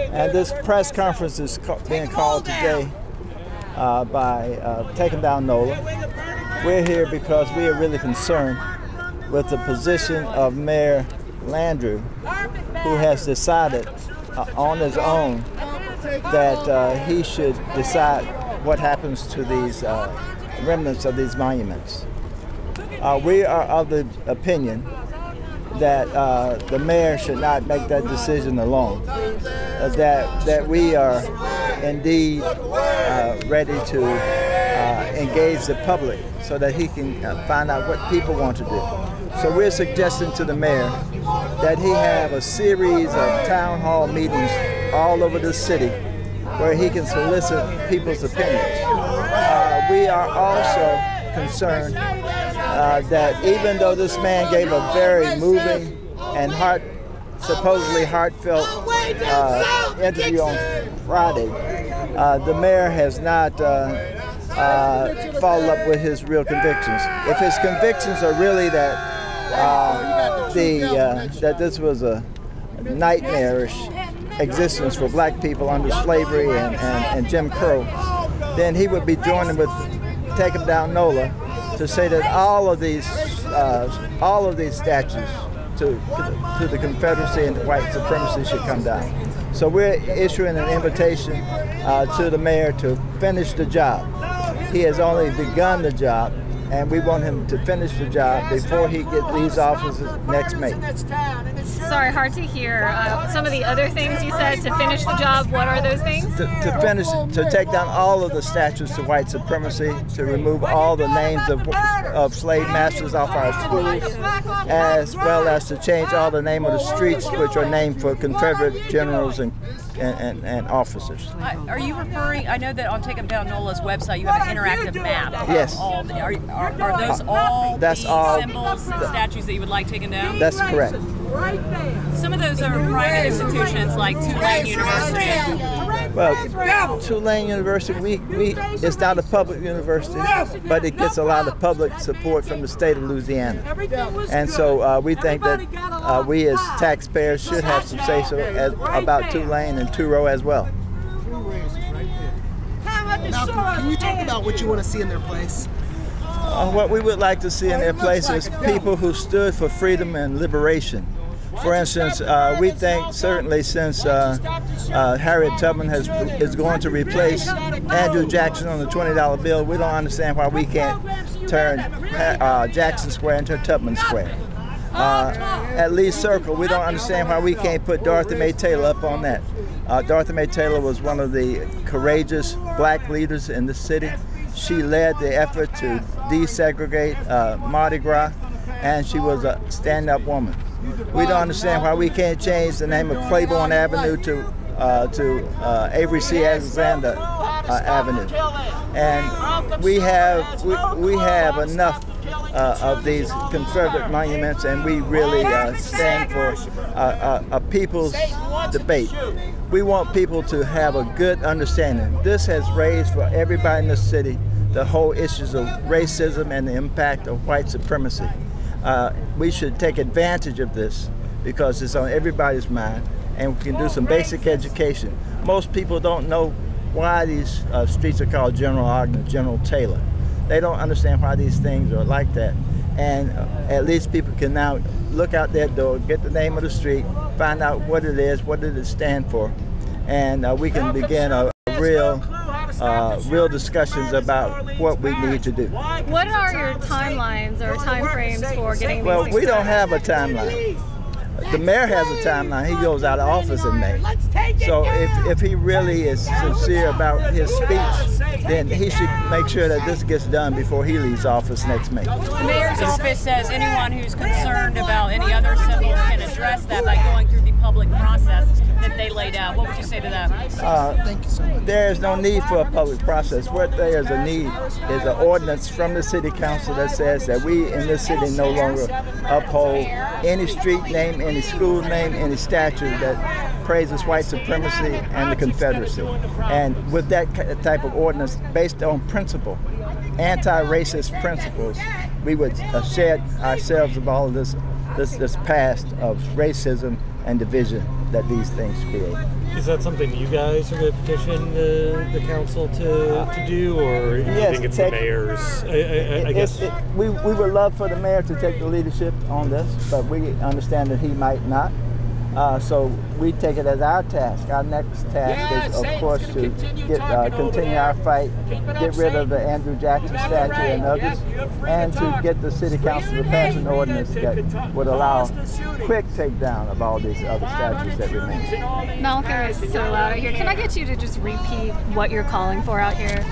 And this press conference is being called today by Taking Down NOLA. We're here because we are really concerned with the position of Mayor Landrieu, who has decided on his own that he should decide what happens to these remnants of these monuments. We are of the opinion that the mayor should not make that decision alone, that we are indeed ready to engage the public so that he can find out what people want to do. So we're suggesting to the mayor that he have a series of town hall meetings all over the city where he can solicit people's opinions. We are also concerned that even though this man gave a very moving and supposedly heartfelt interview on Friday, the mayor has not followed up with his real convictions. If his convictions are really that that this was a nightmarish existence for black people under slavery and Jim Crow, then he would be joining with Taking Down NOLA to say that all of these statues to the Confederacy and white supremacy should come down. So we're issuing an invitation to the mayor to finish the job. He has only begun the job, and we want him to finish the job before he leaves office next May. Sorry, hard to hear. Some of the other things you said to finish the job, what are those things? To take down all of the statues to white supremacy, to remove all the names of slave masters off our schools, as well as to change all the name of the streets which are named for Confederate generals and officers. Are you referring, I know that on Taking Down NOLA's website you have an interactive map. Yes. Are those all the symbols and statues that you would like taken down? That's correct. Some of those are private institutions like Tulane University. Well, Tulane University, it's not a public university, but it gets a lot of public support from the state of Louisiana. And so we think that we as taxpayers should have some say-so about Tulane and Turo as well. Now, can you talk about what you want to see in their place? What we would like to see in their place is people who stood for freedom and liberation. For instance, we think certainly since Harriet Tubman is going to replace Andrew Jackson on the $20 bill, we don't understand why we can't turn Jackson Square into Tubman Square. At Lee Circle, we don't understand why we can't put Dorothy Mae Taylor up on that. Dorothy Mae Taylor was one of the courageous black leaders in the city. She led the effort to desegregate Mardi Gras, and she was a stand-up woman. We don't understand why we can't change the name of Claiborne Avenue to Avery C. Alexander Avenue. And we have enough of these Confederate monuments, and we really stand for a people's debate. We want people to have a good understanding. This has raised for everybody in the city the whole issues of racism and the impact of white supremacy. We should take advantage of this because it's on everybody's mind, and we can do some basic education. Most people don't know why these streets are called General Ogden, General Taylor. They don't understand why these things are like that. And at least people can now look out their door, get the name of the street, find out what it is, what did it stand for, and we can begin a real discussions about what we need to do. What are your timelines or time frames for getting these Well, things we don't done? have a timeline. The mayor has a timeline. He goes out of office in May. So if he really is sincere about his speech, then he should make sure that this gets done before he leaves office next May. The mayor's office says anyone who's concerned about any other symbols can address that by going through the public process that they laid out. What would you say to that? Thank you so much. There is no need for a public process. What there is a need is an ordinance from the city council that says that we in this city no longer uphold any street name, any school name, any statue that praises white supremacy and the Confederacy. And with that type of ordinance based on principle, anti-racist principles, we would shed ourselves of all of this past of racism and division that these things create. Is that something you guys are going to petition the council to do, or do you think it's the mayor's? I guess we would love for the mayor to take the leadership on this, but we understand that he might not. So we take it as our task. Our next task is, of course, to continue our fight, get rid of the Andrew Jackson statue and others, and to get the city council to pass an ordinance that would allow quick takedown of all these other statues that remain. Malcolm is so loud out here. Can I get you to just repeat what you're calling for out here?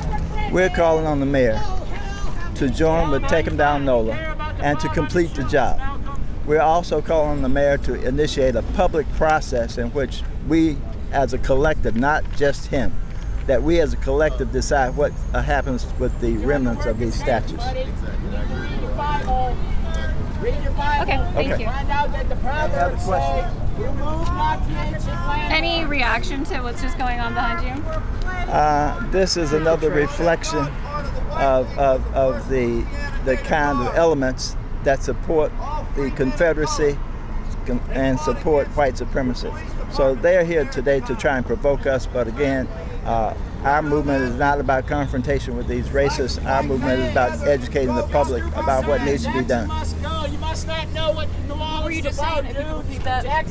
We're calling on the mayor to join with Em Down NOLA and to complete the job. We're also calling on the mayor to initiate a public process in which we as a collective, not just him, that we as a collective decide what happens with the remnants of these statues. Okay, thank you. Any other questions? Any reaction to what's just going on behind you? This is another reflection of the kind of elements that support the Confederacy and support white supremacy. So they are here today to try and provoke us, but again, our movement is not about confrontation with these racists. Our movement is about educating the public about what needs to be done. What were you just saying? If you could repeat that? I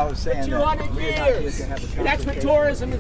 was saying that we can have a conversation. That's what tourism is.